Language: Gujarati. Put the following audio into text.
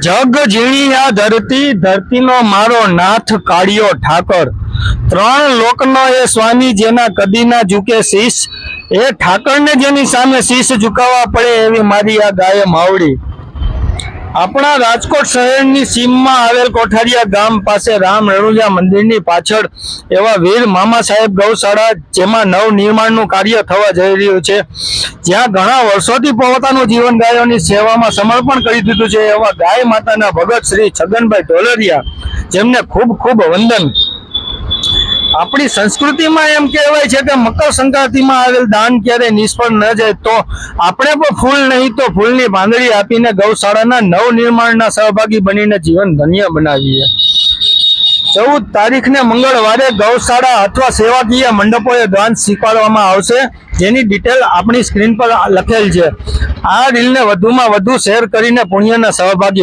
જગ ઝીણી આ ધરતી, ધરતીનો મારો નાથ કાળિયો ઠાકર, ત્રણ લોકનો એ સ્વામી જેના કદી ના ઝૂકે શીશ, એ ઠાકરને જેની સામે શીશ ઝુકાવવા પડે એવી મારી આ ગાય માવડી। આપણા રાજકોટ શહેરની સીમમાં આવેલ કોઠારિયા ગામ પાસે રામ રણુજા મંદિરની પાછળ એવા વીર મામા સાહેબ ગૌશાળા, જેમાં નવનિર્માણનું કાર્ય થવા જઈ રહ્યું છે, જ્યાં ઘણા વર્ષોથી પોતાનું જીવન ગાયોની સેવામાં સમર્પણ કરી દીધું છે, એવા ગાય માતાના ભગત શ્રી છગનભાઈ ઢોલરિયા, જેમને ખૂબ ખૂબ વંદન। આપણી સંસ્કૃતિમાં એમ કહેવાય છે કે મકર સંક્રાંતિમાં આવેલ દાન ક્યારે નિષ્ફળ ન જાય, તો આપણે પણ ફૂલ નહીં તો ફૂલની બાંધડી આપીને ગૌશાળાના નવનિર્માણના સહભાગી બનીને જીવન ધન્ય બનાવીએ। 14 તારીખને મંગળવારે ગૌશાળા અથવા સેવાકીય મંડપોએ દાન સ્વીકારવામાં આવશે, જેની ડિટેલ આપણી સ્ક્રીન પર લખેલ છે। આ રીલને વધુમાં વધુ શેર કરીને પુણ્યના સહભાગી